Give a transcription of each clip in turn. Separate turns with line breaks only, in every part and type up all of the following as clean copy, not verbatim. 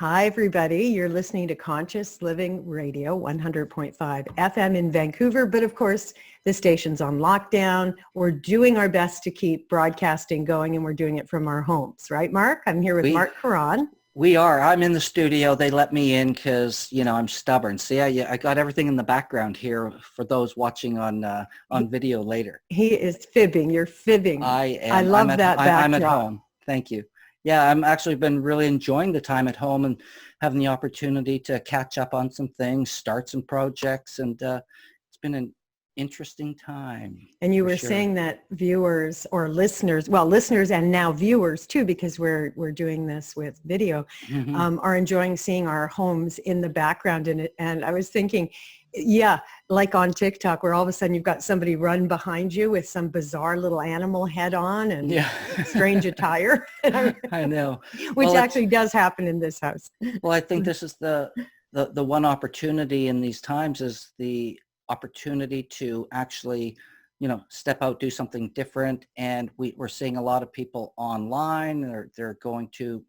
Hi, everybody. You're listening to Conscious Living Radio, 100.5 FM in Vancouver. But of course, the station's on lockdown. We're doing our best to keep broadcasting going, and we're doing it from our homes. Right, Marc? I'm here with Marc Caron.
We are. I'm in the studio. They let me in because, I'm stubborn. See, I got everything in the background here for those watching on video later.
He is fibbing. You're fibbing.
I am.
I love that backdrop.
I'm at home. Thank you. Yeah, I'm actually been really enjoying the time at home and having the opportunity to catch up on some things, start some projects, and it's been an interesting time.
And you were saying that viewers or listeners, well, listeners and now viewers too, because we're doing this with video, are enjoying seeing our homes in the background. And I was thinking, yeah, like on TikTok, where all of a sudden you've got somebody run behind you with some bizarre little animal head on and strange attire.
I know.
Which actually does happen in this house.
Well, I think this is the one opportunity in these times is the opportunity to actually, step out, do something different. And we're seeing a lot of people online. They're going to,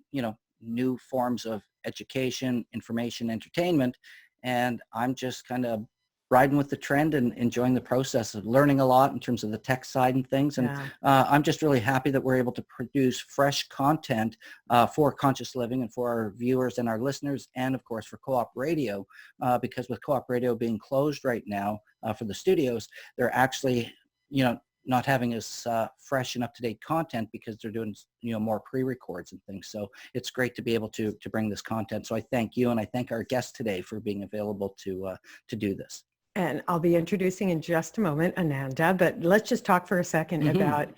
new forms of education, information, entertainment. And I'm just kind of riding with the trend and enjoying the process of learning a lot in terms of the tech side and things. And I'm just really happy that we're able to produce fresh content for Conscious Living and for our viewers and our listeners, and of course for Co-op Radio, because with Co-op Radio being closed right now for the studios, they're actually, not having as fresh and up-to-date content because they're doing, more pre-records and things. So it's great to be able to bring this content. So I thank you, and I thank our guest today for being available to do this.
And I'll be introducing in just a moment Ananda, but let's just talk for a second about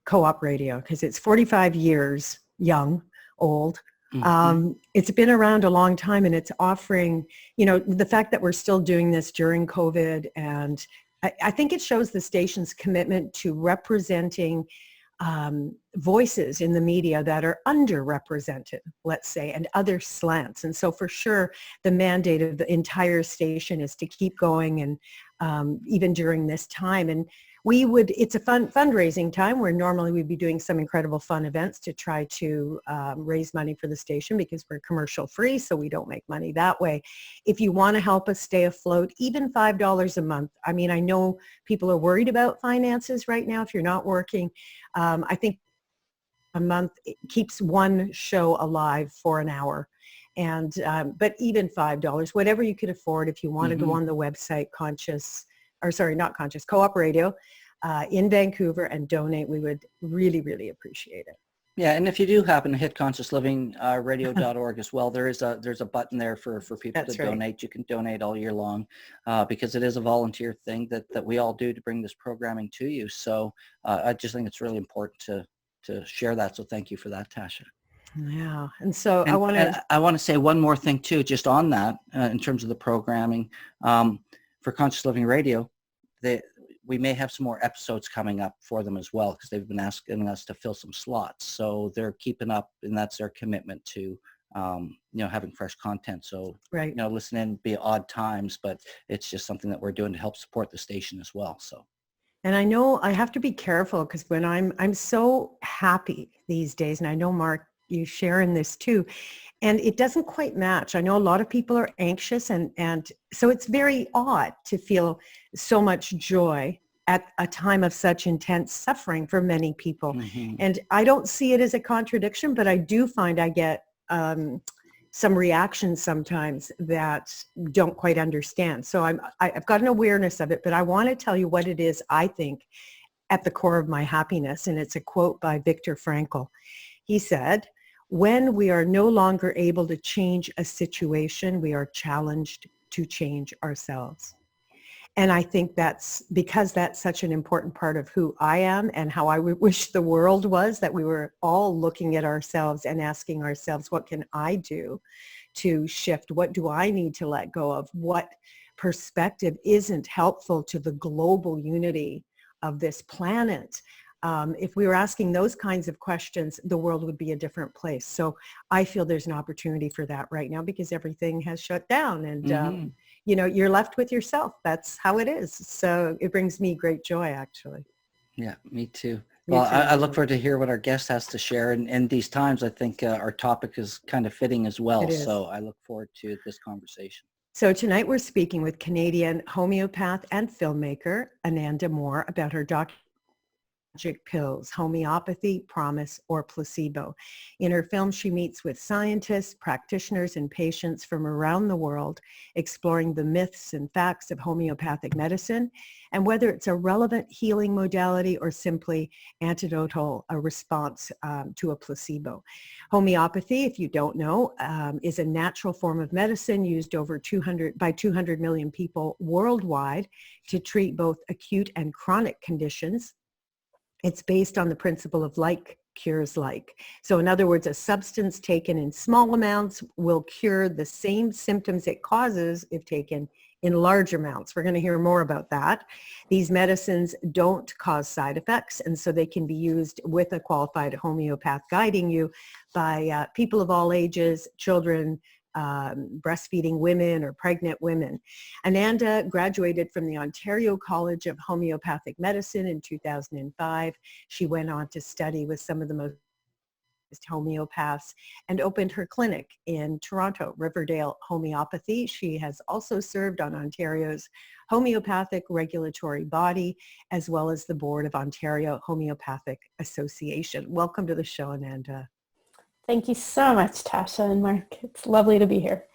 Co-op Radio, because it's 45 years young, old. It's been around a long time, and it's offering, the fact that we're still doing this during COVID, and I think it shows the station's commitment to representing voices in the media that are underrepresented, let's say, and other slants. And so for sure, the mandate of the entire station is to keep going, and even during this time. And it's a fundraising time where normally we'd be doing some incredible fun events to try to raise money for the station, because we're commercial free, so we don't make money that way. If you want to help us stay afloat, even $5 a month. I mean, I know people are worried about finances right now if you're not working. I think a month keeps one show alive for an hour. And but even $5, whatever you could afford, if you want to go on the website Co-op Radio in Vancouver and donate, we would really, really appreciate it.
Yeah, and if you do happen to hit consciousliving.radio.org as well, there's a button there for people to donate. You can donate all year long because it is a volunteer thing that we all do to bring this programming to you. So I just think it's really important to share that. So thank you for that, Tasha.
Yeah, and so I
want to say one more thing too, just on that in terms of the programming. For Conscious Living Radio, we may have some more episodes coming up for them as well, because they've been asking us to fill some slots. So they're keeping up, and that's their commitment to, having fresh content. So, listen in, be odd times, but it's just something that we're doing to help support the station as well. So.
And I know I have to be careful, because when I'm so happy these days, and I know, Marc, you share in this too, and it doesn't quite match. I know a lot of people are anxious, and so it's very odd to feel so much joy at a time of such intense suffering for many people. And I don't see it as a contradiction, but I do find I get some reactions sometimes that don't quite understand. So I've got an awareness of it, but I want to tell you what it is I think at the core of my happiness. And it's a quote by Viktor Frankl. He said, "When we are no longer able to change a situation, we are challenged to change ourselves." And I think that's because that's such an important part of who I am and how I wish the world was, that we were all looking at ourselves and asking ourselves, what can I do to shift? What do I need to let go of? What perspective isn't helpful to the global unity of this planet? If we were asking those kinds of questions, the world would be a different place. So I feel there's an opportunity for that right now, because everything has shut down, and you're left with yourself. That's how it is. So it brings me great joy, actually.
Yeah, me too. Well, I look forward to hear what our guest has to share. And in these times, I think our topic is kind of fitting as well.
It is.
So I look forward to this conversation.
So tonight we're speaking with Canadian homeopath and filmmaker Ananda More about her magic pills, homeopathy, promise, or placebo. In her film, she meets with scientists, practitioners, and patients from around the world, exploring the myths and facts of homeopathic medicine and whether it's a relevant healing modality or simply antidotal, a response to a placebo. Homeopathy, if you don't know, is a natural form of medicine used over 200 million people worldwide to treat both acute and chronic conditions. It's based on the principle of like cures like. So in other words, a substance taken in small amounts will cure the same symptoms it causes if taken in large amounts. We're going to hear more about that. These medicines don't cause side effects, and so they can be used with a qualified homeopath guiding you by people of all ages, children, breastfeeding women or pregnant women. Ananda graduated from the Ontario College of Homeopathic Medicine in 2005. She went on to study with some of the most homeopaths and opened her clinic in Toronto, Riverdale Homeopathy. She has also served on Ontario's homeopathic regulatory body, as well as the board of Ontario Homeopathic Association. Welcome to the show, Ananda.
Thank you so much, Tasha and Marc. It's lovely to be here.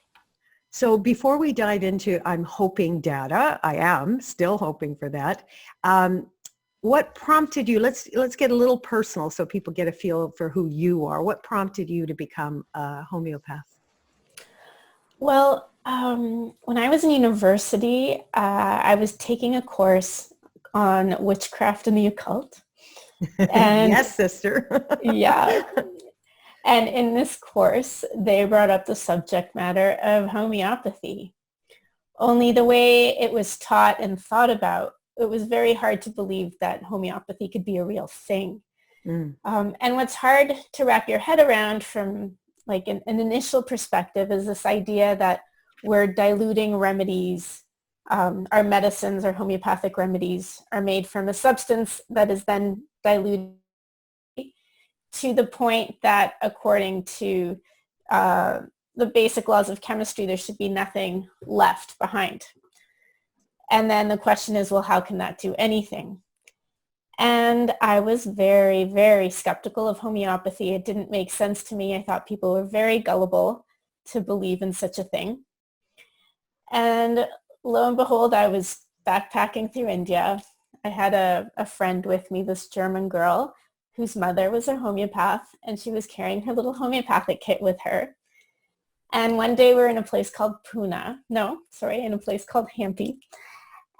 So before we dive into I'm hoping data, I am still hoping for that. What prompted you, let's get a little personal so people get a feel for who you are. What prompted you to become a homeopath?
Well, when I was in university, I was taking a course on witchcraft and the occult.
And yes, sister.
Yeah. And in this course, they brought up the subject matter of homeopathy. Only the way it was taught and thought about, it was very hard to believe that homeopathy could be a real thing. And what's hard to wrap your head around from like an initial perspective is this idea that we're diluting remedies. Our medicines, our homeopathic remedies are made from a substance that is then diluted to the point that according to the basic laws of chemistry, there should be nothing left behind. And then the question is, well, how can that do anything? And I was very, very skeptical of homeopathy. It didn't make sense to me. I thought people were very gullible to believe in such a thing. And lo and behold, I was backpacking through India. I had a friend with me, this German girl, whose mother was a homeopath, and she was carrying her little homeopathic kit with her. And one day we were in a place called in a place called Hampi.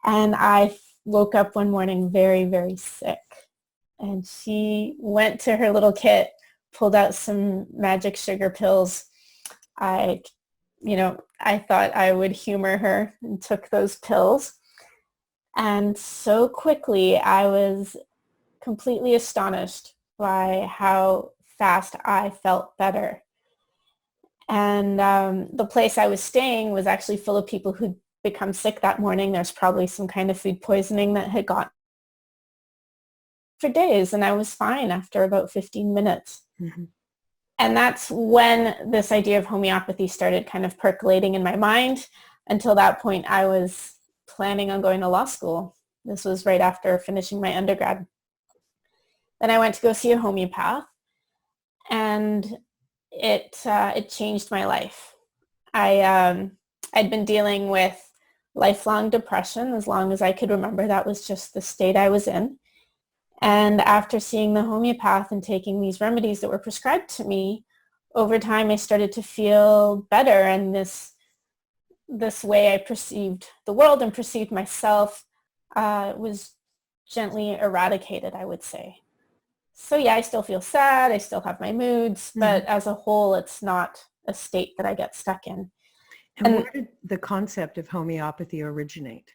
And I woke up one morning very, very sick. And she went to her little kit, pulled out some magic sugar pills. I thought I would humor her and took those pills. And so quickly I was completely astonished by how fast I felt better. And the place I was staying was actually full of people who'd become sick that morning. There's probably some kind of food poisoning that had gotten for days, and I was fine after about 15 minutes. Mm-hmm. And that's when this idea of homeopathy started kind of percolating in my mind. Until that point, I was planning on going to law school. This was right after finishing my undergrad. Then I went to go see a homeopath, and it changed my life. I'd been dealing with lifelong depression as long as I could remember. That was just the state I was in. And after seeing the homeopath and taking these remedies that were prescribed to me, over time I started to feel better, and this way I perceived the world and perceived myself was gently eradicated, I would say. So yeah, I still feel sad, I still have my moods, but as a whole, it's not a state that I get stuck in.
And where did the concept of homeopathy originate?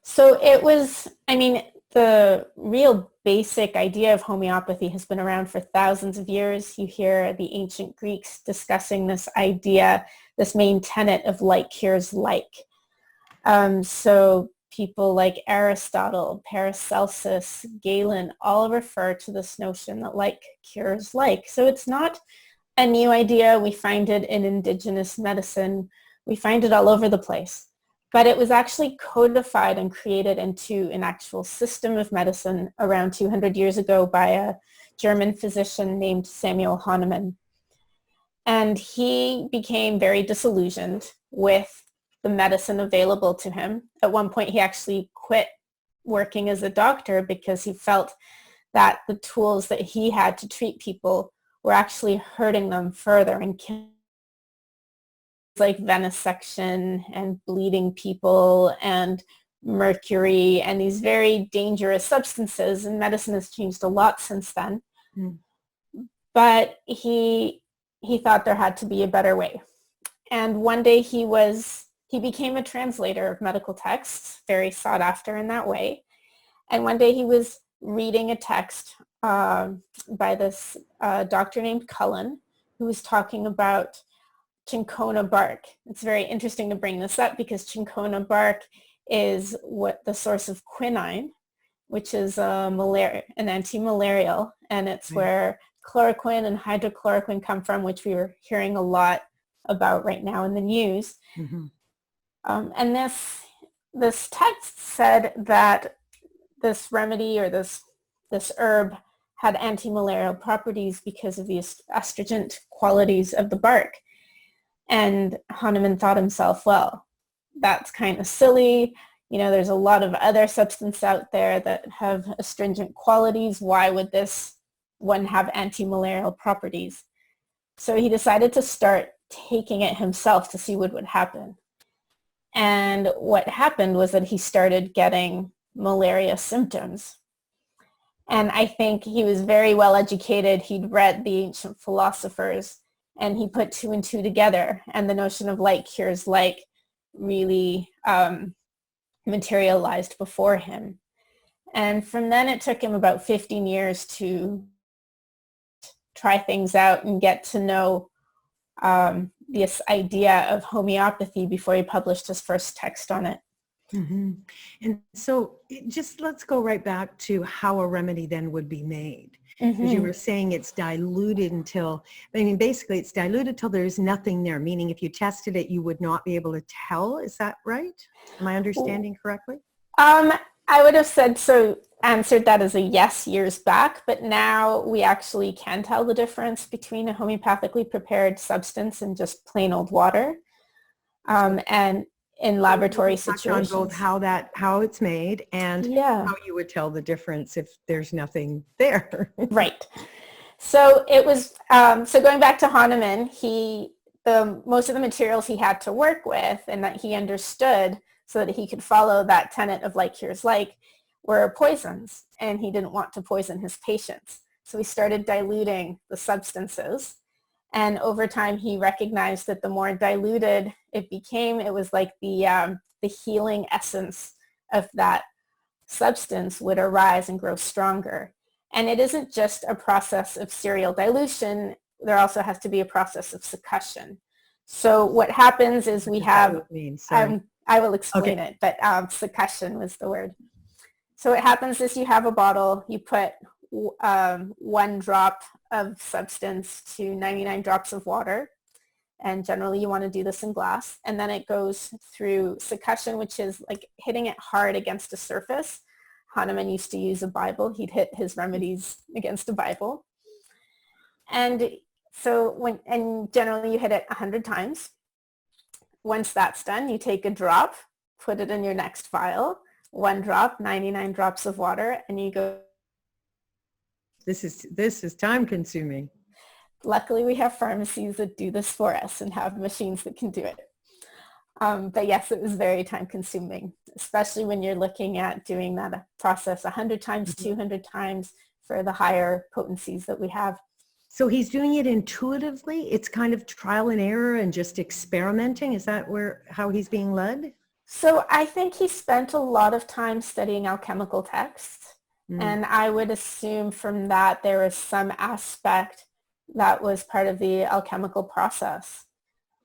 So it was, the real basic idea of homeopathy has been around for thousands of years. You hear the ancient Greeks discussing this idea, this main tenet of like cures like. So people like Aristotle, Paracelsus, Galen, all refer to this notion that like cures like. So it's not a new idea. We find it in indigenous medicine. We find it all over the place. But it was actually codified and created into an actual system of medicine around 200 years ago by a German physician named Samuel Hahnemann. And he became very disillusioned with the medicine available to him. At one point, he actually quit working as a doctor because he felt that the tools that he had to treat people were actually hurting them further and killing, like venesection and bleeding people and mercury and these very dangerous substances. And medicine has changed a lot since then. Mm. But he thought there had to be a better way. And one day he became a translator of medical texts, very sought after in that way. And one day he was reading a text by this doctor named Cullen, who was talking about cinchona bark. It's very interesting to bring this up because cinchona bark is what the source of quinine, which is an anti-malarial, and it's where chloroquine and hydrochloroquine come from, which we were hearing a lot about right now in the news. Mm-hmm. And this text said that this remedy or this herb had anti-malarial properties because of the astringent qualities of the bark. And Hahnemann thought himself, well, that's kind of silly. You know, there's a lot of other substances out there that have astringent qualities. Why would this one have anti-malarial properties? So he decided to start taking it himself to see what would happen. And what happened was that he started getting malaria symptoms. And I think he was very well educated. He'd read the ancient philosophers, and he put two and two together. And the notion of like cures like really materialized before him. And from then it took him about 15 years to try things out and get to know this idea of homeopathy before he published his first text on it.
Mm-hmm. And so let's go right back to how a remedy then would be made. Because mm-hmm. you were saying it's diluted until, basically it's diluted till there's nothing there, meaning if you tested it, you would not be able to tell. Is that right? Am I understanding correctly?
I would have answered that as a yes years back, but now we actually can tell the difference between a homeopathically prepared substance and just plain old water. And in laboratory situations.
On both how it's made and how you would tell the difference if there's nothing there.
Right. So it was, so going back to Hahnemann, most of the materials he had to work with and that he understood so that he could follow that tenet of like cures like were poisons, and he didn't want to poison his patients. So he started diluting the substances. And over time, he recognized that the more diluted it became, it was like the healing essence of that substance would arise and grow stronger. And it isn't just a process of serial dilution. There also has to be a process of succussion. So what happens is we have, I will explain it, but succussion was the word. So what happens is you have a bottle, you put 1 drop of substance to 99 drops of water. And generally you want to do this in glass. And then it goes through succussion, which is like hitting it hard against a surface. Hahnemann used to use a Bible. He'd hit his remedies against a Bible. And so generally you hit it 100 times. Once that's done, you take a drop, put it in your next vial, 1 drop, 99 drops of water, and you go.
This is time consuming.
Luckily, we have pharmacies that do this for us and have machines that can do it. But yes, it was very time consuming, especially when you're looking at doing that process 100 times, 200 times for the higher potencies that we have.
So he's doing it intuitively? It's kind of trial and error and just experimenting? Is that how he's being led?
So I think he spent a lot of time studying alchemical texts. And I would assume from that there was some aspect that was part of the alchemical process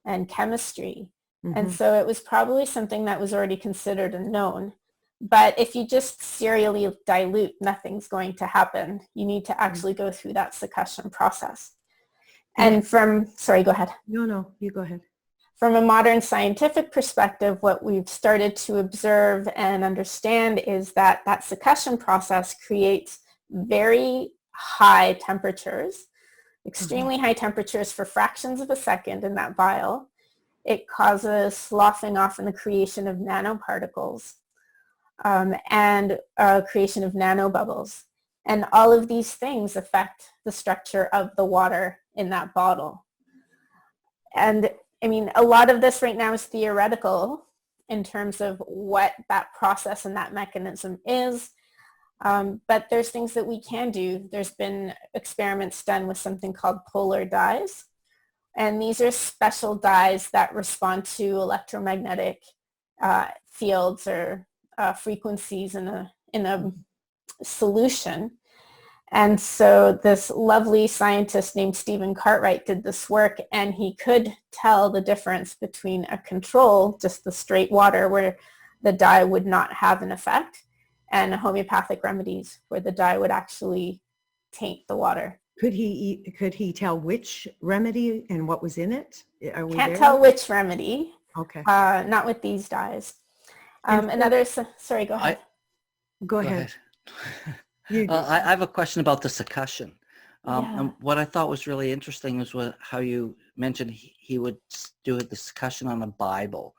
and chemistry. Mm-hmm. And so it was probably something that was already considered and known. But if you just serially dilute, nothing's going to happen. You need to actually go through that succussion process. And sorry, go ahead.
No, you go ahead.
From a modern scientific perspective, what we've started to observe and understand is that that succussion process creates very high temperatures, extremely high temperatures for fractions of a second in that vial. It causes sloughing off and the creation of nanoparticles and creation of nanobubbles. And all of these things affect the structure of the water in that bottle. And I mean, a lot of this right now is theoretical in terms of what that process and that mechanism is. But there's things that we can do. There's been experiments done with something called polar dyes. And these are special dyes that respond to electromagnetic fields or frequencies in a solution. And so this lovely scientist named Stephen Cartwright did this work, and he could tell the difference between a control, just the straight water where the dye would not have an effect, and homeopathic remedies where the dye would actually taint the water.
Could he tell which remedy and what was in it?
Can't tell which remedy.
Okay.
Not with these dyes. Sorry, go ahead.
Go ahead.
I have a question about the succussion. And what I thought was really interesting was how you mentioned he would do the succussion on a Bible.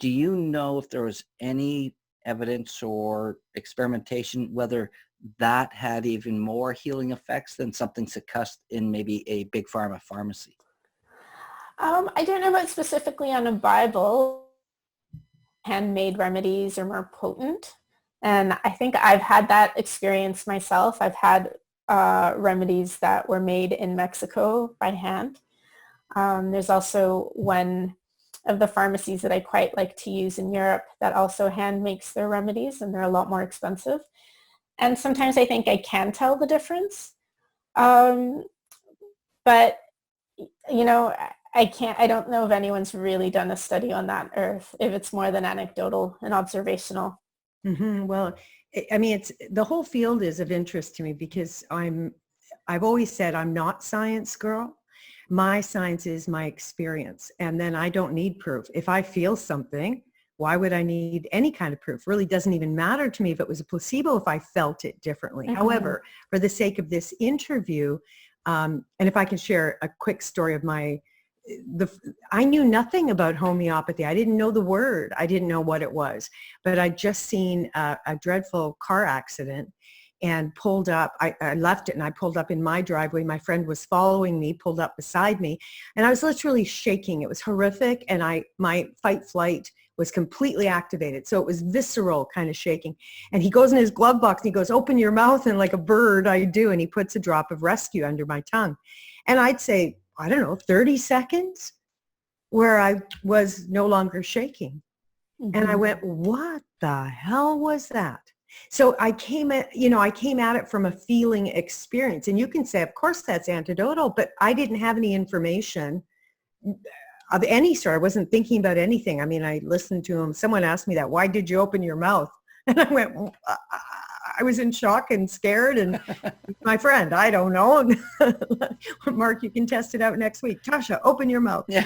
Do you know if there was any evidence or experimentation whether that had even more healing effects than something succussed in maybe a big pharma pharmacy?
I don't know about specifically on a Bible. Handmade remedies are more potent. And I think I've had that experience myself. I've had remedies that were made in Mexico by hand. There's also one of the pharmacies that I quite like to use in Europe that also hand makes their remedies, and they're a lot more expensive. And sometimes I think I can tell the difference. But, you know, I don't know if anyone's really done a study on that, or if it's more than anecdotal and observational.
Mm-hmm. Well, I mean, the whole field is of interest to me because I've always said I'm not science girl. My science is my experience. And then I don't need proof. If I feel something, why would I need any kind of proof? Really doesn't even matter to me if it was a placebo, if I felt it differently. Mm-hmm. However, for the sake of this interview, and if I can share a quick story of I knew nothing about homeopathy. I didn't know the word. I didn't know what it was. But I'd just seen a dreadful car accident and pulled up. I left it and I pulled up in my driveway. My friend was following me, pulled up beside me, and I was literally shaking. It was horrific, and my fight flight was completely activated. So it was visceral kind of shaking. And he goes in his glove box and he goes, "Open your mouth," and like a bird I do, and he puts a drop of rescue under my tongue. And I'd say, I don't know, 30 seconds where I was no longer shaking. Mm-hmm. And I went, what the hell was that? So I came at it from a feeling experience. And you can say, of course, that's anecdotal, but I didn't have any information of any sort. I wasn't thinking about anything. I mean, I listened to him. Someone asked me that, why did you open your mouth? And I went, well, I was in shock and scared, and my friend, I don't know. Marc, you can test it out next week. Tasha, open your mouth.
Yeah.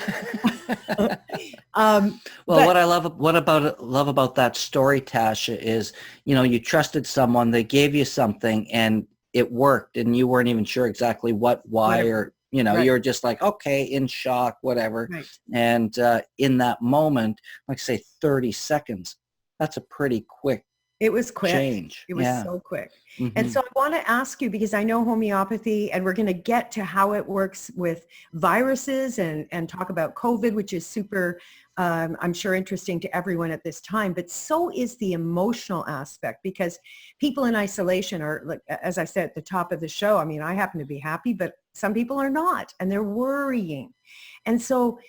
What I love about that story, Tasha, is, you know, you trusted someone, they gave you something and it worked, and you weren't even sure exactly why, or, you know, you're just like, okay, in shock, whatever. Right. And in that moment, like say 30 seconds, that's a pretty quick
It was quick.
Change.
It was so quick. Mm-hmm. And so I want to ask you, because I know homeopathy, and we're going to get to how it works with viruses and talk about COVID, which is super, I'm sure, interesting to everyone at this time. But so is the emotional aspect, because people in isolation are, like, as I said at the top of the show, I mean, I happen to be happy, but some people are not, and they're worrying. And so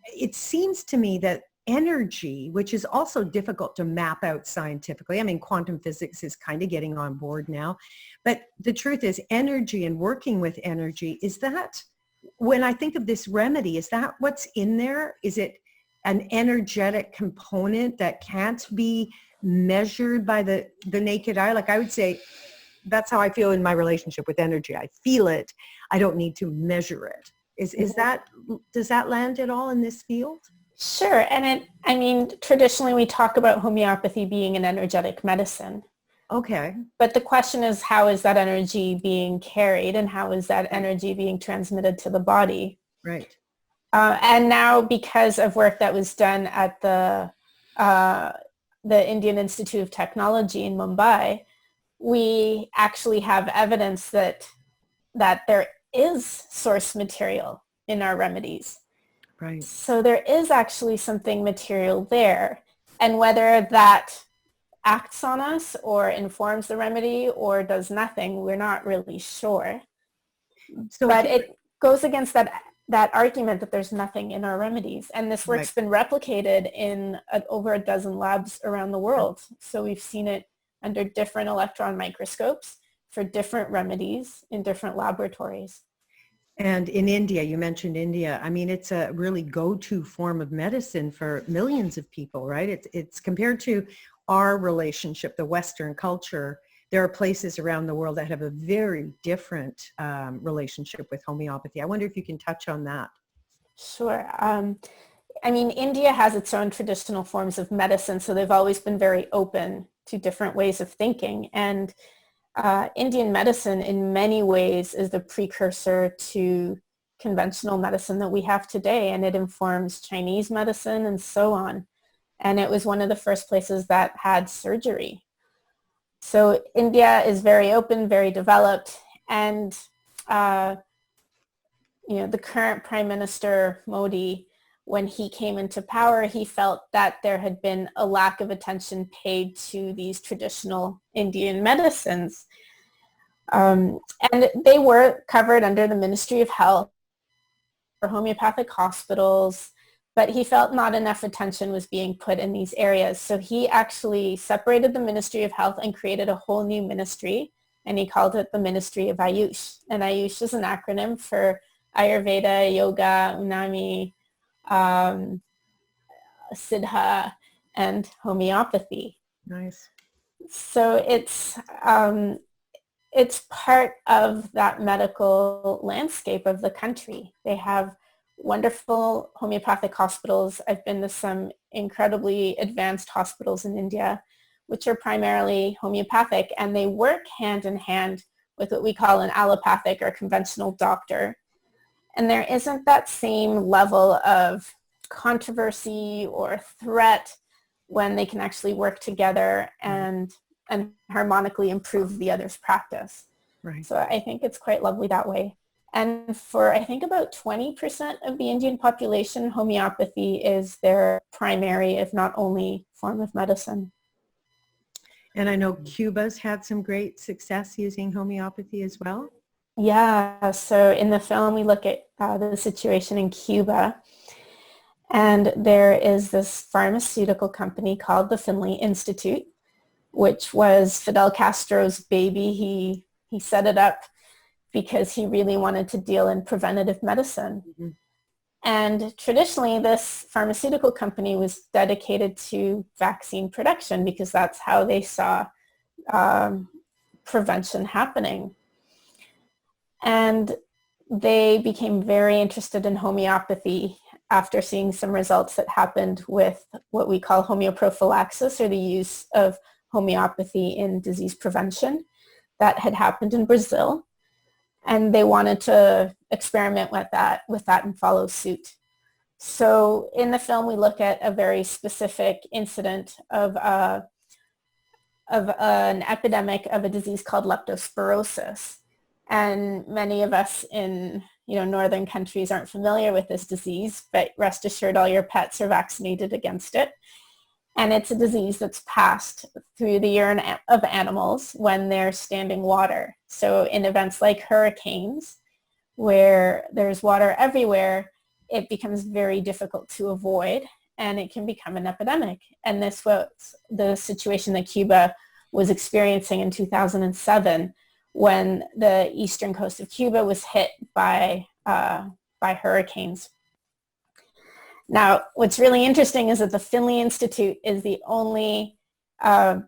it seems to me that energy, which is also difficult to map out scientifically. I mean, quantum physics is kind of getting on board now. But the truth is, energy and working with energy, is that, when I think of this remedy, is that what's in there? Is it an energetic component that can't be measured by the naked eye. Like I would say, that's how I feel in my relationship with energy. I feel it. I don't need to measure it. Does that land at all in this field?
Sure. And traditionally we talk about homeopathy being an energetic medicine.
Okay.
But the question is, how is that energy being carried and how is that energy being transmitted to the body?
Right.
And now, because of work that was done at the Indian Institute of Technology in Mumbai, we actually have evidence that there is source material in our remedies.
Right.
So there is actually something material there. And whether that acts on us or informs the remedy or does nothing, we're not really sure. But it goes against that argument that there's nothing in our remedies. And this work's been replicated in over a dozen labs around the world. So we've seen it under different electron microscopes for different remedies in different laboratories.
And in India, you mentioned India. I mean, it's a really go-to form of medicine for millions of people, right? It's compared to our relationship, the Western culture. There are places around the world that have a very different relationship with homeopathy. I wonder if you can touch on that.
Sure. India has its own traditional forms of medicine, so they've always been very open to different ways of thinking. And Indian medicine in many ways is the precursor to conventional medicine that we have today, and it informs Chinese medicine and so on. And it was one of the first places that had surgery. So India is very open, very developed, and the current Prime Minister Modi, when he came into power, he felt that there had been a lack of attention paid to these traditional Indian medicines. And they were covered under the Ministry of Health for homeopathic hospitals, but he felt not enough attention was being put in these areas. So he actually separated the Ministry of Health and created a whole new ministry, and he called it the Ministry of Ayush. And Ayush is an acronym for Ayurveda, Yoga, Unami, Siddha, and homeopathy.
Nice.
So it's part of that medical landscape of the country. They have wonderful homeopathic hospitals. I've been to some incredibly advanced hospitals in India, which are primarily homeopathic, and they work hand in hand with what we call an allopathic or conventional doctor. And there isn't that same level of controversy or threat when they can actually work together and harmonically improve the other's practice.
Right.
So I think it's quite lovely that way. And for, I think, about 20% of the Indian population, homeopathy is their primary, if not only, form of medicine.
And I know Cuba's had some great success using homeopathy as well.
Yeah, so in the film we look at the situation in Cuba, and there is this pharmaceutical company called the Finley Institute, which was Fidel Castro's baby. He set it up because he really wanted to deal in preventative medicine. Mm-hmm. And traditionally, this pharmaceutical company was dedicated to vaccine production because that's how they saw prevention happening. And they became very interested in homeopathy after seeing some results that happened with what we call homeoprophylaxis, or the use of homeopathy in disease prevention that had happened in Brazil. And they wanted to experiment with that and follow suit. So in the film, we look at a very specific incident of an epidemic of a disease called leptospirosis. And many of us in northern countries aren't familiar with this disease, but rest assured all your pets are vaccinated against it. And it's a disease that's passed through the urine of animals when they're standing water. So in events like hurricanes, where there's water everywhere, it becomes very difficult to avoid, and it can become an epidemic. And this was the situation that Cuba was experiencing in 2007, when the eastern coast of Cuba was hit by hurricanes. Now, what's really interesting is that the Finley Institute is the only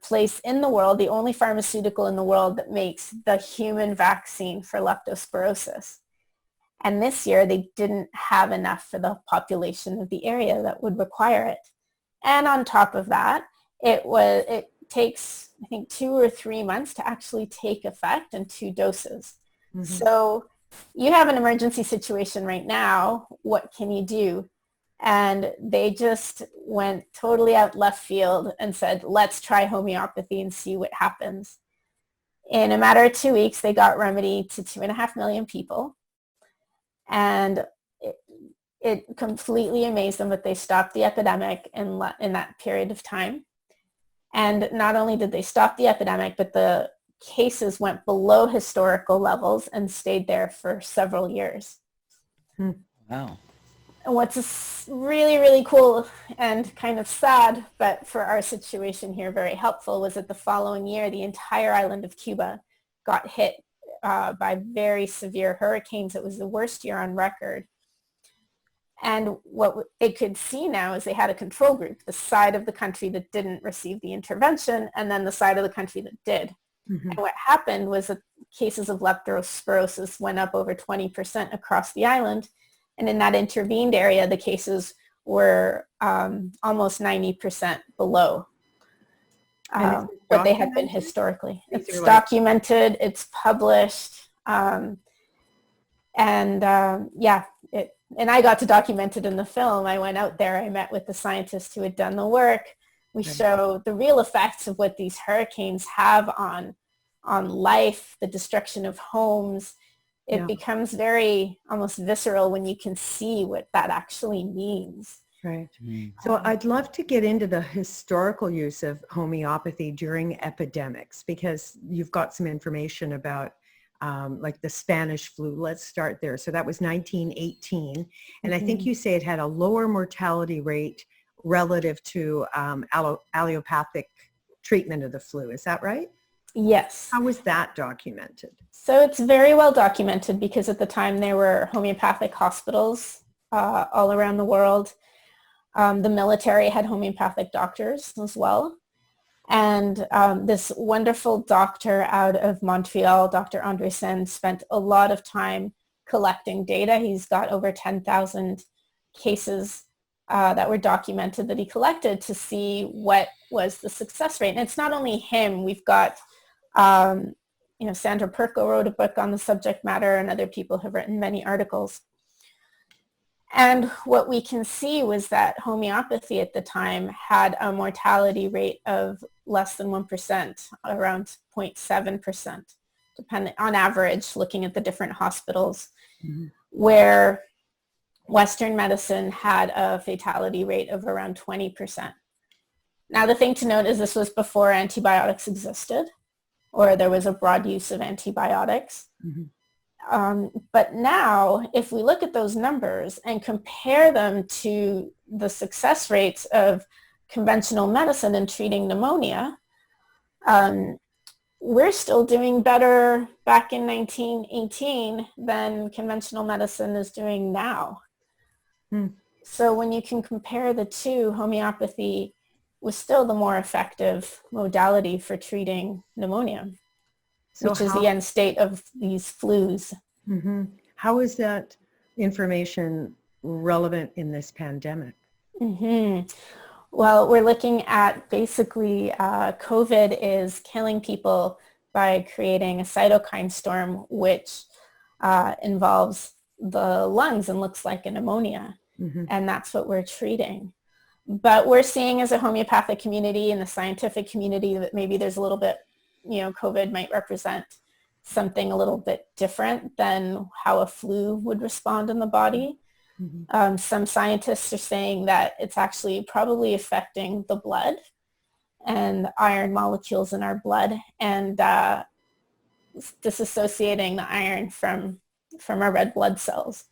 place in the world, the only pharmaceutical in the world that makes the human vaccine for leptospirosis. And this year they didn't have enough for the population of the area that would require it. And on top of that, it takes, I think, 2 or 3 months to actually take effect in 2 doses. Mm-hmm. So you have an emergency situation right now. What can you do? And they just went totally out left field and said, let's try homeopathy and see what happens. In a matter of 2 weeks, they got Remedy to 2.5 million people. And it completely amazed them that they stopped the epidemic in that period of time. And not only did they stop the epidemic, but the cases went below historical levels and stayed there for several years.
Wow.
And what's really, really cool and kind of sad, but for our situation here very helpful, was that the following year, the entire island of Cuba got hit by very severe hurricanes. It was the worst year on record. And what they could see now is they had a control group, the side of the country that didn't receive the intervention, and then the side of the country that did. Mm-hmm. And what happened was that cases of leptospirosis went up over 20% across the island. And in that intervened area, the cases were almost 90% below what they had been historically. It's documented, it's published, and I got to document it in the film. I went out there, I met with the scientists who had done the work. We show the real effects of what these hurricanes have on life, the destruction of homes. It becomes very almost visceral when you can see what that actually means.
Right. So I'd love to get into the historical use of homeopathy during epidemics, because you've got some information about like the Spanish flu. Let's start there. So that was 1918. And I think you say it had a lower mortality rate relative to allopathic treatment of the flu. Is that right?
Yes.
How was that documented?
So it's very well documented because at the time there were homeopathic hospitals all around the world. The military had homeopathic doctors as well. And this wonderful doctor out of Montreal, Dr. Andresen, spent a lot of time collecting data. He's got over 10,000 cases that were documented that he collected to see what was the success rate. And it's not only him. We've got, Sandra Perko wrote a book on the subject matter, and other people have written many articles. And what we can see was that homeopathy at the time had a mortality rate of less than 1%, around 0.7%, depending on average, looking at the different hospitals, where Western medicine had a fatality rate of around 20%. Now, the thing to note is this was before antibiotics existed, or there was a broad use of antibiotics. But now, if we look at those numbers and compare them to the success rates of conventional medicine in treating pneumonia, we're still doing better back in 1918 than conventional medicine is doing now. So when you can compare the two, homeopathy was still the more effective modality for treating pneumonia, which is the end state of these flus.
How is that information relevant in this pandemic?
Well, we're looking at basically COVID is killing people by creating a cytokine storm, which involves the lungs and looks like a pneumonia. And that's what we're treating. But we're seeing as a homeopathic community and the scientific community that maybe there's a little bit, COVID might represent something a little bit different than how a flu would respond in the body. Some scientists are saying that it's actually probably affecting the blood and iron molecules in our blood, and disassociating the iron from our red blood cells.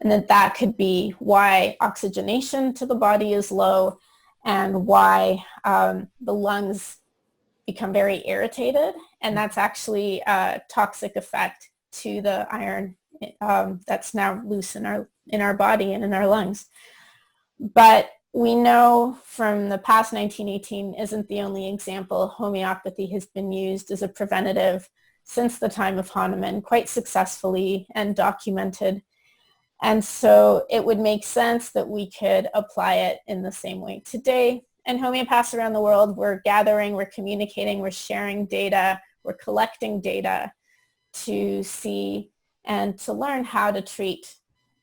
And that could be why oxygenation to the body is low, and why the lungs become very irritated. And that's actually a toxic effect to the iron that's now loose in our body and in our lungs. But we know from the past 1918 isn't the only example. Homeopathy has been used as a preventative since the time of Hahnemann quite successfully and documented. And so it would make sense that we could apply it in the same way today. And homeopaths around the world, we're gathering, we're communicating, we're sharing data, we're collecting data to see and to learn how to treat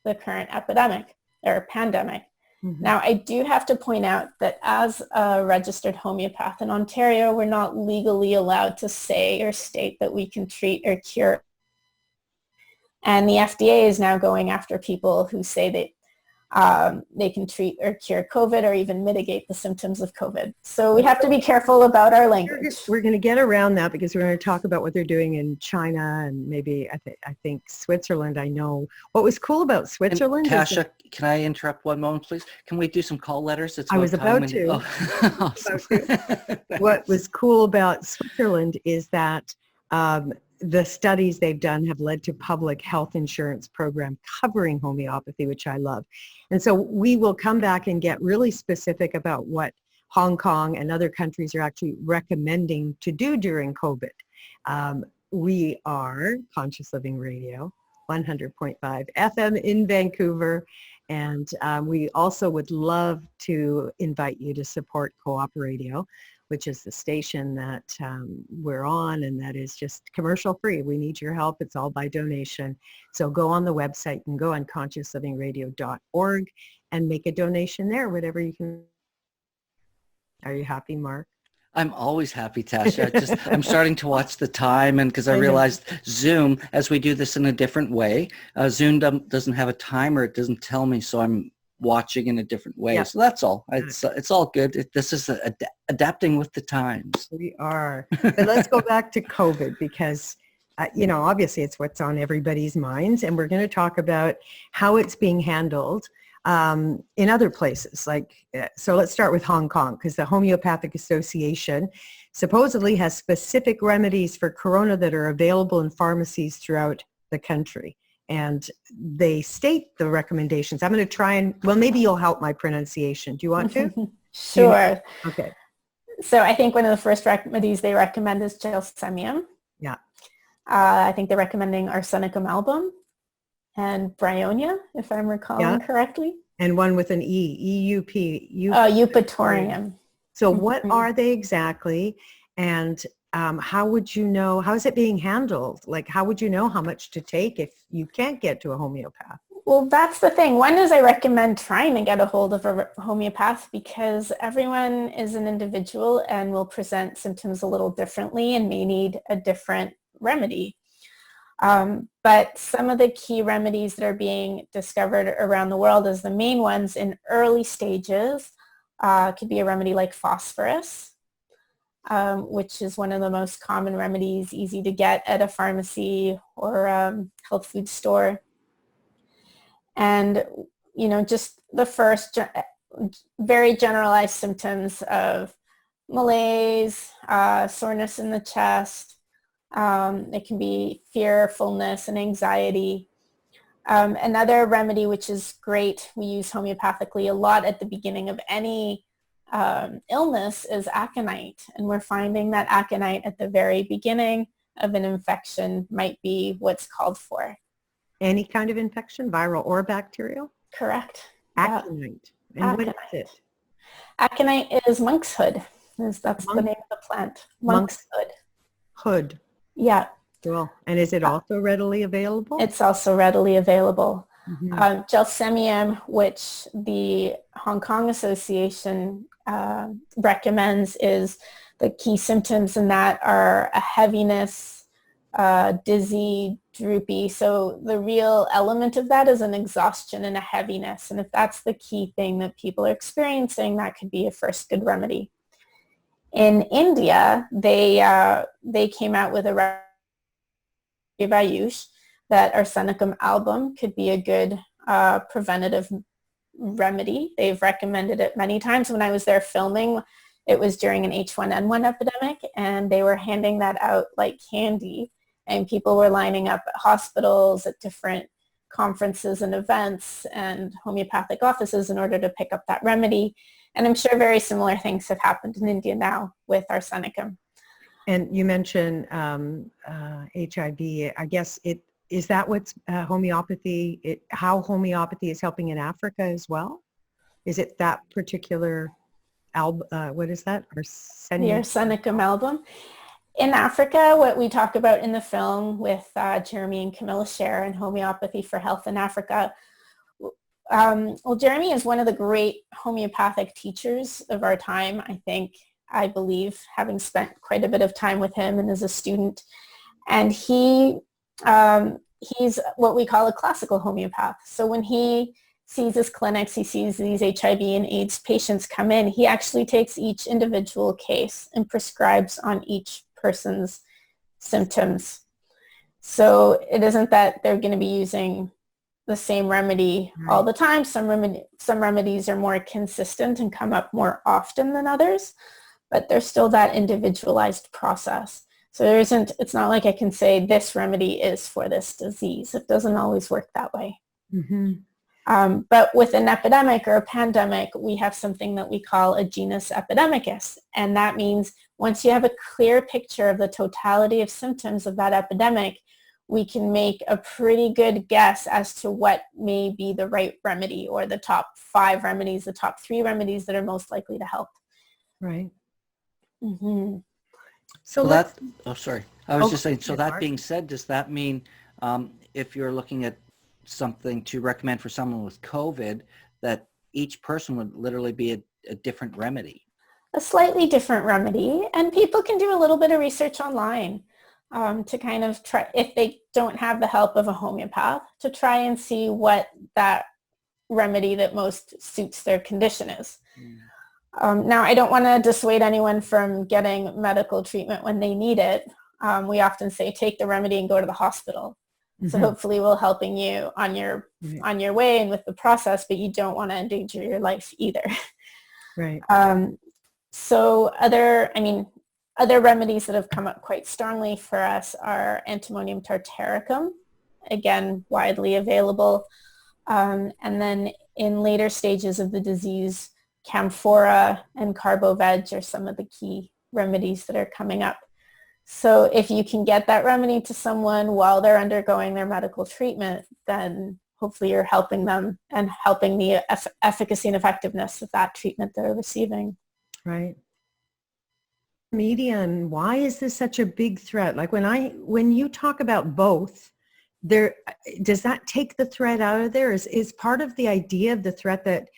the current epidemic or pandemic. Mm-hmm. Now, I do have to point out that as a registered homeopath in Ontario, we're not legally allowed to say or state that we can treat or cure. And the FDA is now going after people who say that they can treat or cure COVID or even mitigate the symptoms of COVID. So we have to be careful about our language.
We're going to get around that because we're going to talk about what they're doing in China and maybe I think Switzerland. I know what was cool about Switzerland.
And Tasha, can I interrupt one moment, please? Can we do some call letters?
I was about to.
Awesome.
What was cool about Switzerland is that the studies they've done have led to public health insurance program covering homeopathy, which I love. And so we will come back and get really specific about what Hong Kong and other countries are actually recommending to do during COVID. We are Conscious Living Radio, 100.5 FM in Vancouver. And we also would love to invite you to support Co-op Radio, which is the station that we're on, and that is just commercial free. We need your help. It's all by donation. So go on the website. You can go on consciouslivingradio.org and make a donation there, whatever you can. Are you happy, Marc?
I'm always happy, Tasha. I'm starting to watch the time, and because I realized Zoom, as we do this in a different way, Zoom doesn't have a timer. It doesn't tell me, so I'm watching in a different way. Yeah. So that's all. It's all good. This is adapting with the times.
We are. But let's go back to COVID because, obviously it's what's on everybody's minds. And we're going to talk about how it's being handled in other places. So let's start with Hong Kong because the Homeopathic Association supposedly has specific remedies for corona that are available in pharmacies throughout the country. And they state the recommendations. I'm going to try and, maybe you'll help my pronunciation. Do you want to?
Sure.
Okay.
So I think one of the first remedies they recommend is gelsemium.
Yeah.
I think they're recommending arsenicum album and bryonia, if I'm recalling correctly.
And one with an E, EUP.
Eupatorium.
So what are they exactly? And how would you know, how is it being handled? How would you know how much to take if you can't get to a homeopath?
Well, that's the thing. One is I recommend trying to get a hold of a homeopath because everyone is an individual and will present symptoms a little differently and may need a different remedy. But some of the key remedies that are being discovered around the world as the main ones in early stages could be a remedy like phosphorus. Which is one of the most common remedies, easy to get at a pharmacy or health food store. And, just the first very generalized symptoms of malaise, soreness in the chest. It can be fearfulness and anxiety. Another remedy, which is great, we use homeopathically a lot at the beginning of any illness is aconite, and we're finding that aconite at the very beginning of an infection might be what's called for.
Any kind of infection, viral or bacterial?
Correct.
Aconite. And aconite. What is it?
Aconite is monk's hood. That's the name of the plant. Monk's hood.
Hood.
Yeah.
Cool. And is it also readily available?
It's also readily available. Mm-hmm. Gelsemium, which the Hong Kong Association recommends, is the key symptoms in that are a heaviness, dizzy, droopy. So the real element of that is an exhaustion and a heaviness. And if that's the key thing that people are experiencing, that could be a first good remedy. In India, they came out with a remedy by Ayush that arsenicum album could be a good preventative remedy. They've recommended it many times. When I was there filming, it was during an H1N1 epidemic, and they were handing that out like candy, and people were lining up at hospitals, at different conferences and events and homeopathic offices in order to pick up that remedy. And I'm sure very similar things have happened in India now with arsenicum.
And you mentioned HIV. I guess is that what's homeopathy, how homeopathy is helping in Africa as well? Is it that particular what is that?
The arsenicum album. In Africa, what we talk about in the film with Jeremy and Camilla Scher and Homeopathy for Health in Africa, well, Jeremy is one of the great homeopathic teachers of our time, I believe, having spent quite a bit of time with him and as a student. And he's what we call a classical homeopath. So when he sees his clinics, he sees these HIV and AIDS patients come in, he actually takes each individual case and prescribes on each person's symptoms. So it isn't that they're going to be using the same remedy all the time. Some remedies are more consistent and come up more often than others, but there's still that individualized process. So it's not like I can say this remedy is for this disease. It doesn't always work that way.
Mm-hmm.
But with an epidemic or a pandemic, we have something that we call a genus epidemicus. And that means once you have a clear picture of the totality of symptoms of that epidemic, we can make a pretty good guess as to what may be the right remedy, or the top 5 remedies, the top 3 remedies that are most likely to help.
Right.
Mm-hmm.
So
sorry. I was just saying, so that
Marc.
being said, does that mean if you're looking at something to recommend for someone with COVID, that each person would literally be a different remedy?
A slightly different remedy, and people can do a little bit of research online to kind of try, if they don't have the help of a homeopath, to try and see what that remedy that most suits their condition is. Now, I don't want to dissuade anyone from getting medical treatment when they need it. We often say take the remedy and go to the hospital. So hopefully we're helping you on your way and with the process, but you don't want to endanger your life either.
Right.
So other remedies that have come up quite strongly for us are antimonium tartaricum, again, widely available. And then in later stages of the disease, camphora and carboveg are some of the key remedies that are coming up. So if you can get that remedy to someone while they're undergoing their medical treatment, then hopefully you're helping them and helping the efficacy and effectiveness of that treatment they're receiving.
Right. Median, why is this such a big threat? Like when you talk about both, does that take the threat out of there? Is part of the idea of the threat that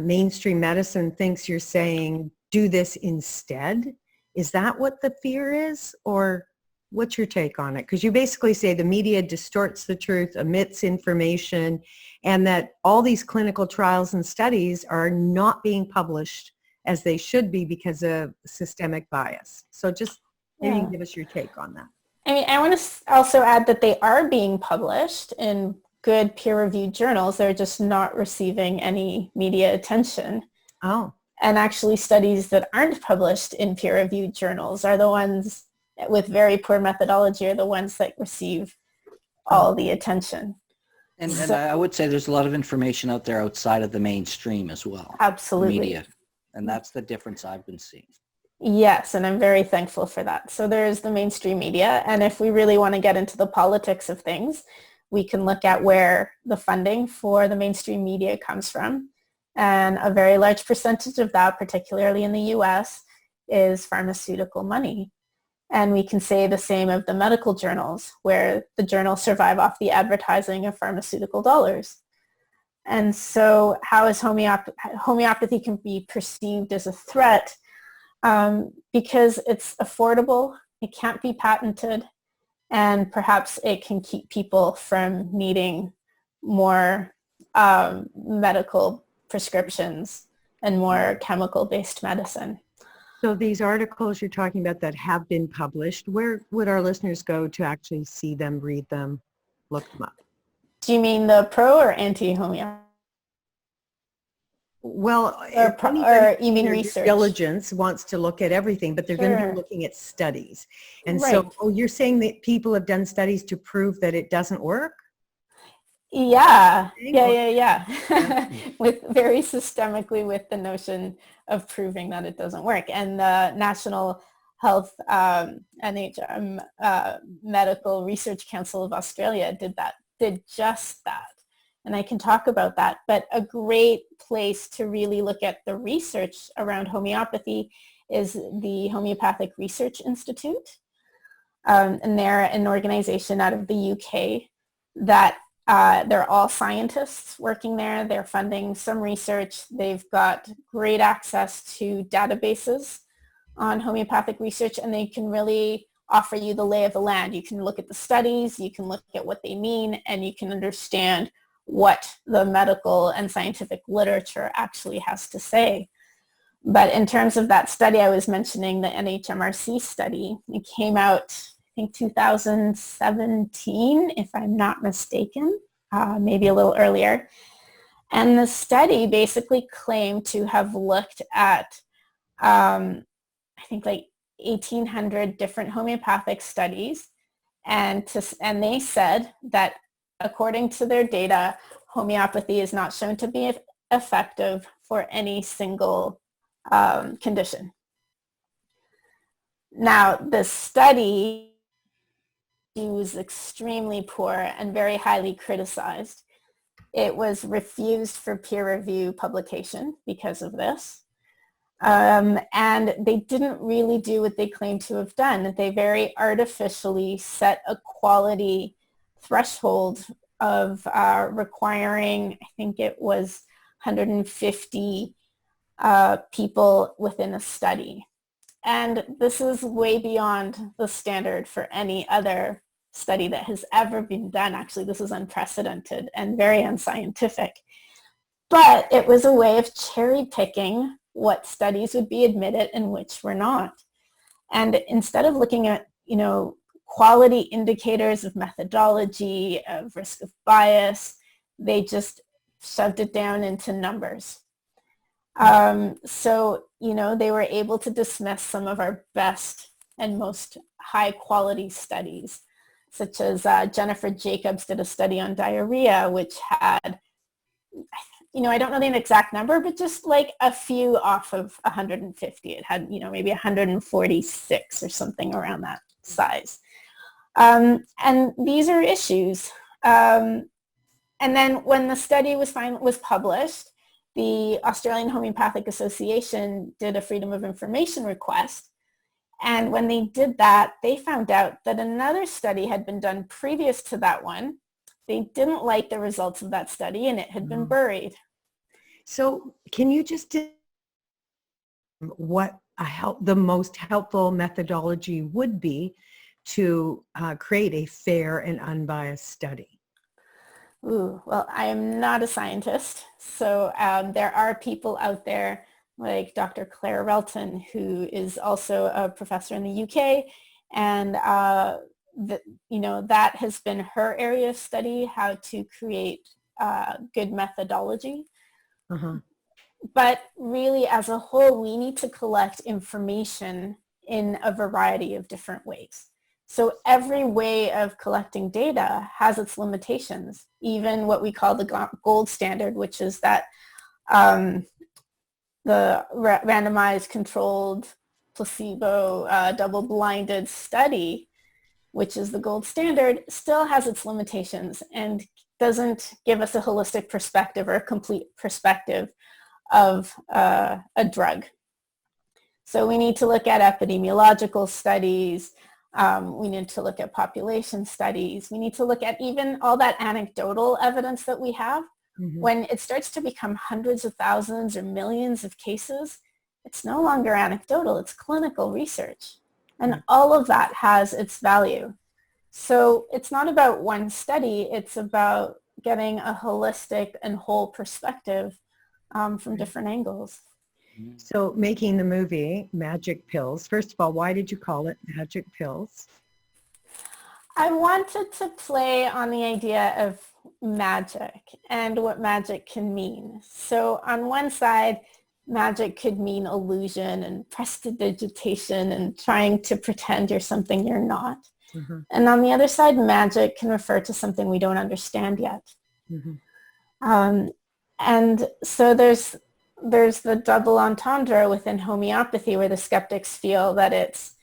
mainstream medicine thinks you're saying do this instead? Is that what the fear is, or what's your take on it? Because you basically say the media distorts the truth, omits information, and that all these clinical trials and studies are not being published as they should be because of systemic bias. So just maybe you can give us your take on that.
I want to also add that they are being published in good peer-reviewed journals. They're just not receiving any media attention.
Oh.
And actually studies that aren't published in peer-reviewed journals are the ones with very poor methodology, are the ones that receive all the attention.
And I would say there's a lot of information out there outside of the mainstream as well.
Absolutely.
Media. And that's the difference I've been seeing.
Yes, and I'm very thankful for that. So there's the mainstream media, and if we really want to get into the politics of things, we can look at where the funding for the mainstream media comes from. And a very large percentage of that, particularly in the US, is pharmaceutical money. And we can say the same of the medical journals, where the journals survive off the advertising of pharmaceutical dollars. And so how is homeopathy can be perceived as a threat? Because it's affordable, it can't be patented, and perhaps it can keep people from needing more medical prescriptions and more chemical-based medicine.
So these articles you're talking about that have been published, where would our listeners go to actually see them, read them, look them up?
Do you mean the pro or anti-homeopathy?
Well,
or you mean research?
Diligence wants to look at everything, but they're going to be looking at studies. And so you're saying that people have done studies to prove that it doesn't work?
Yeah. With very systemically with the notion of proving that it doesn't work. And the National Health NHM Medical Research Council of Australia did just that. And I can talk about that. But a great place to really look at the research around homeopathy is the Homeopathic Research Institute. And they're an organization out of the UK that they're all scientists working there. They're funding some research. They've got great access to databases on homeopathic research, and they can really offer you the lay of the land. You can look at the studies, you can look at what they mean, and you can understand what the medical and scientific literature actually has to say. But in terms of that study I was mentioning, the NHMRC study, it came out, I think 2017, if I'm not mistaken, maybe a little earlier. And the study basically claimed to have looked at, I think like 1,800 different homeopathic studies. And they said that according to their data, homeopathy is not shown to be effective for any single condition. Now, the study was extremely poor and very highly criticized. It was refused for peer review publication because of this. And they didn't really do what they claimed to have done. They very artificially set a quality threshold of requiring, I think it was 150 people within a study. And this is way beyond the standard for any other study that has ever been done. Actually, this is unprecedented and very unscientific. But it was a way of cherry picking what studies would be admitted and which were not. And instead of looking at, quality indicators of methodology, of risk of bias, they just shoved it down into numbers. So, they were able to dismiss some of our best and most high quality studies, such as Jennifer Jacobs did a study on diarrhea, which had, I don't know the exact number, but just like a few off of 150. It had, maybe 146 or something around that size. And these are issues. And then when the study was published, the Australian Homeopathic Association did a Freedom of Information request. And when they did that, they found out that another study had been done previous to that one. They didn't like the results of that study, and it had been buried.
So can you just what the most helpful methodology would be to create a fair and unbiased study?
Ooh, well, I am not a scientist. So there are people out there like Dr. Claire Relton, who is also a professor in the UK. And, that has been her area of study, how to create good methodology.
Uh-huh.
But really, as a whole, we need to collect information in a variety of different ways. So every way of collecting data has its limitations, even what we call the gold standard, which is that the randomized controlled placebo double-blinded study, which is the gold standard, still has its limitations and doesn't give us a holistic perspective or a complete perspective of a drug. So we need to look at epidemiological studies. We need to look at population studies. We need to look at even all that anecdotal evidence that we have. Mm-hmm. When it starts to become hundreds of thousands or millions of cases, it's no longer anecdotal, it's clinical research. And all of that has its value. So it's not about one study, it's about getting a holistic and whole perspective from different angles.
So making the movie Magic Pills, first of all, why did you call it Magic Pills?
I wanted to play on the idea of magic and what magic can mean. So on one side, magic could mean illusion and prestidigitation and trying to pretend you're something you're not. Mm-hmm. And on the other side, magic can refer to something we don't understand yet.
Mhm.
And so there's the double entendre within homeopathy where the skeptics feel that it's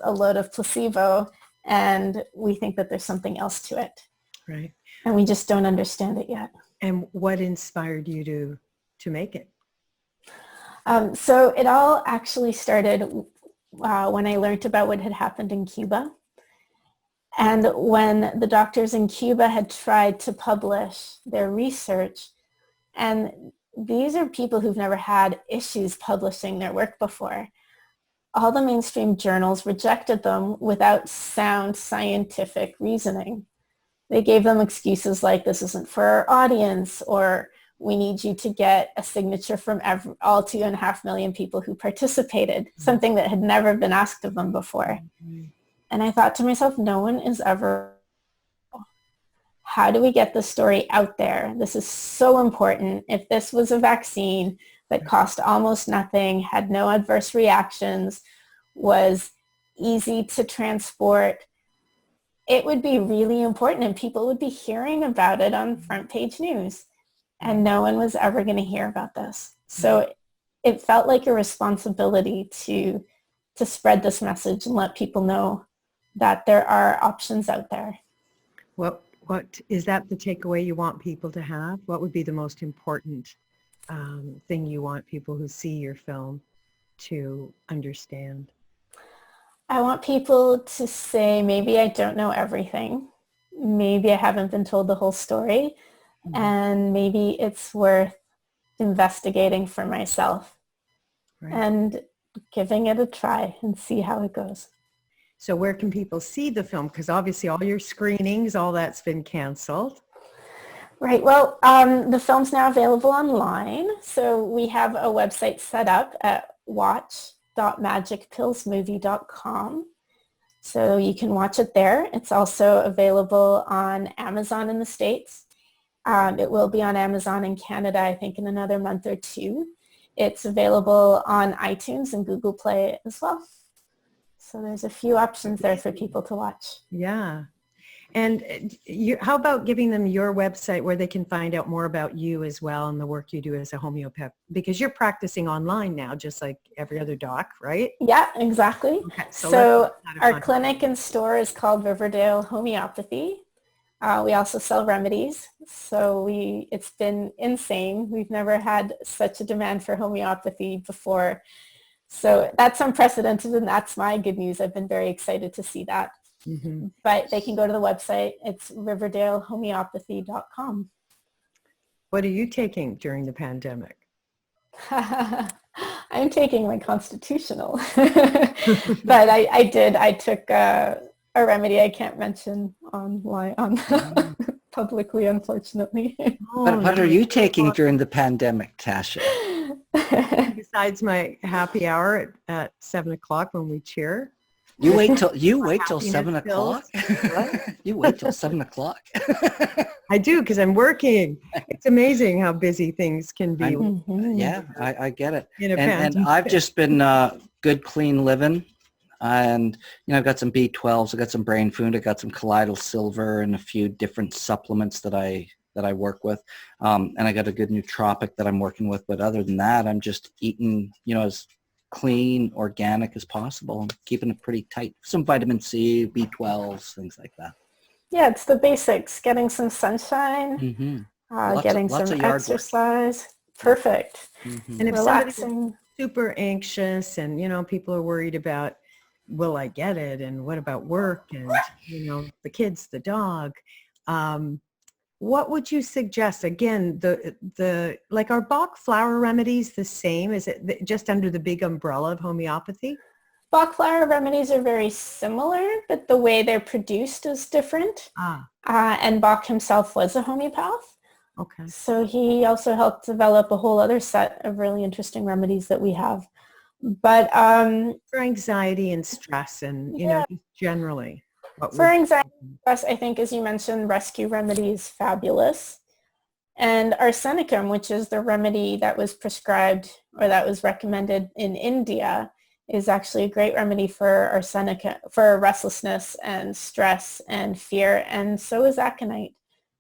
a load of placebo, and we think that there's something else to it.
Right.
And we just don't understand it yet.
And what inspired you to make it?
So it all actually started when I learned about what had happened in Cuba. And when the doctors in Cuba had tried to publish their research, and these are people who've never had issues publishing their work before, all the mainstream journals rejected them without sound scientific reasoning. They gave them excuses like, this isn't for our audience, or we need you to get a signature from all 2.5 million people who participated, something that had never been asked of them before. And I thought to myself, no one is ever, how do we get the story out there? This is so important. If this was a vaccine that cost almost nothing, had no adverse reactions, was easy to transport, it would be really important and people would be hearing about it on front page news. And no one was ever going to hear about this. So it felt like a responsibility to spread this message and let people know that there are options out there.
What is that the takeaway you want people to have? What would be the most important thing you want people who see your film to understand?
I want people to say, maybe I don't know everything. Maybe I haven't been told the whole story. And maybe it's worth investigating for myself and giving it a try and see how it goes.
So where can people see the film? Because obviously all your screenings, all that's been canceled.
Right. Well, the film's now available online. So we have a website set up at watch.magicpillsmovie.com. So you can watch it there. It's also available on Amazon in the States. It will be on Amazon in Canada, I think, in another month or two. It's available on iTunes and Google Play as well. So there's a few options there for people to watch.
Yeah. And how about giving them your website where they can find out more about you as well and the work you do as a homeopath? Because you're practicing online now, just like every other doc, right?
Yeah, exactly. Okay, so our clinic and store is called Riverdale Homeopathy. We also sell remedies. So it's been insane. We've never had such a demand for homeopathy before. So that's unprecedented, and that's my good news. I've been very excited to see that. Mm-hmm. But they can go to the website. It's riverdalehomeopathy.com.
What are you taking during the pandemic?
I'm taking my constitutional. But I took a remedy I can't mention publicly, unfortunately.
But what are you taking during the pandemic, Tasha?
Besides my happy hour at 7 o'clock when we cheer.
You wait till 7 o'clock? You wait till 7 o'clock?
I do, because I'm working. It's amazing how busy things can be.
Yeah, I get it. And I've just been good, clean living. And, I've got some B12s, I've got some brain food, I've got some colloidal silver and a few different supplements that I work with. And I got a good nootropic that I'm working with. But other than that, I'm just eating, as clean, organic as possible, and keeping it pretty tight. Some vitamin C, B12s, things like that.
Yeah, it's the basics. Getting some sunshine, getting some exercise. Perfect.
Mm-hmm. And if somebody's super anxious and, people are worried about, will I get it? And what about work? And, the kids, the dog. What would you suggest? Again, the like our Bach flower remedies the same? Is it just under the big umbrella of homeopathy?
Bach flower remedies are very similar, but the way they're produced is different. And Bach himself was a homeopath.
Okay. So
he also helped develop a whole other set of really interesting remedies that we have. But
for anxiety and stress and, just generally.
For anxiety and stress, I think, as you mentioned, rescue remedy is fabulous. And arsenicum, which is the remedy that was prescribed or that was recommended in India, is actually a great remedy for arsenicum, for restlessness and stress and fear. And so is aconite.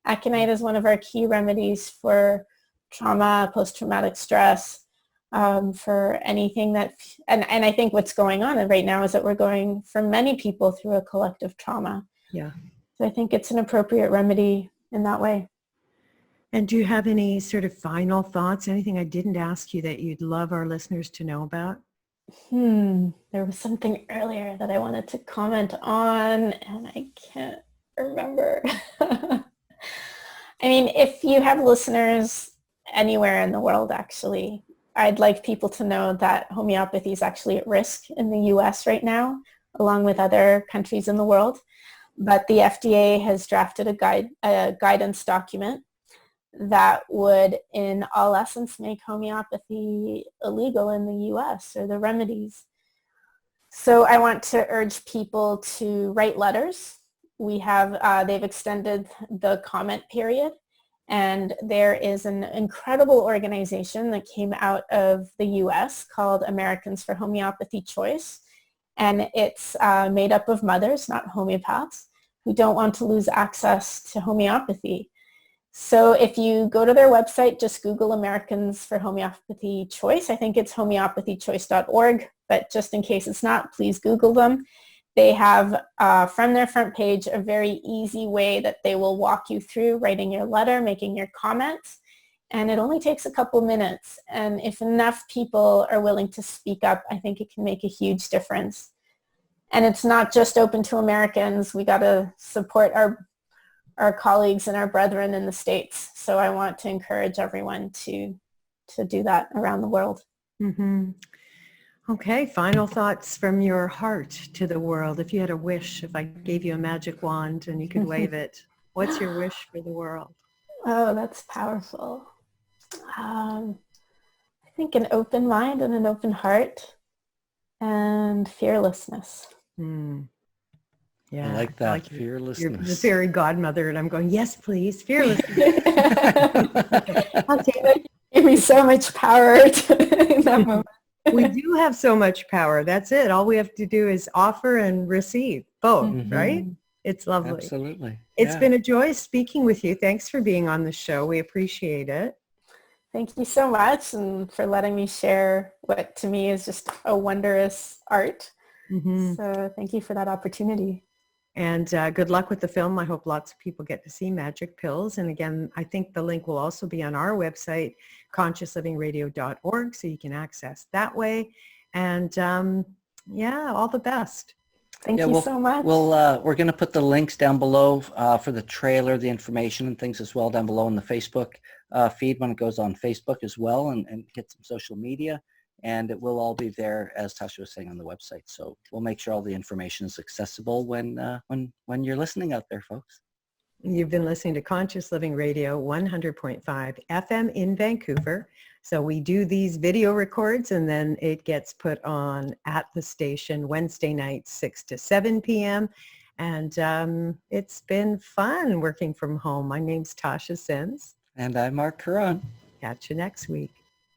Aconite is one of our key remedies for trauma, post-traumatic stress, for anything that, and I think what's going on right now is that we're going, for many people, through a collective trauma.
Yeah.
So I think it's an appropriate remedy in that way.
And do you have any sort of final thoughts, anything I didn't ask you that you'd love our listeners to know about?
There was something earlier that I wanted to comment on, and I can't remember. I mean, if you have listeners anywhere in the world, actually, I'd like people to know that homeopathy is actually at risk in the US right now, along with other countries in the world. But the FDA has drafted a guidance document that would, in all essence, make homeopathy illegal in the US, or the remedies. So I want to urge people to write letters. We have, they've extended the comment period, and there is an incredible organization that came out of the US called Americans for Homeopathy Choice, and it's made up of mothers, not homeopaths, who don't want to lose access to homeopathy. So if you go to their website, just Google Americans for Homeopathy Choice. I think it's homeopathychoice.org, but just in case it's not, please Google them. They have, from their front page, a very easy way that they will walk you through writing your letter, making your comments, and it only takes a couple minutes. And if enough people are willing to speak up, I think it can make a huge difference. And it's not just open to Americans. We got to support our colleagues and our brethren in the States. So I want to encourage everyone to do that around the world.
Mm-hmm. Okay, final thoughts from your heart to the world. If you had a wish, if I gave you a magic wand and you could wave it, what's your wish for the world?
Oh, that's powerful. I think an open mind and an open heart and fearlessness.
Yeah,
I like that,
you're
fearlessness.
the fairy godmother, and I'm going, yes, please, fearlessness. I'll take it.
Gave me so much power in that moment.
We do have so much power. That's it. All we have to do is offer and receive both, right? It's lovely.
Absolutely.
It's been a joy speaking with you. Thanks for being on the show. We appreciate it.
Thank you so much, and for letting me share what to me is just a wondrous art. So thank you for that opportunity.
And good luck with the film. I hope lots of people get to see Magic Pills. And again, I think the link will also be on our website, consciousliving.radio.org, so you can access that way. And yeah, all the best.
Thank you so much.
We're going to put the links down below for the trailer, the information and things as well down below in the Facebook feed when it goes on Facebook as well, and hit some social media. And it will all be there, as Tasha was saying, on the website. So we'll make sure all the information is accessible when you're listening out there, folks.
You've been listening to Conscious Living Radio 100.5 FM in Vancouver. So we do these video records, and then it gets put on at the station Wednesday nights, 6 to 7 p.m. And it's been fun working from home. My name's Tasha Sims.
And I'm Marc Caron.
Catch you next week.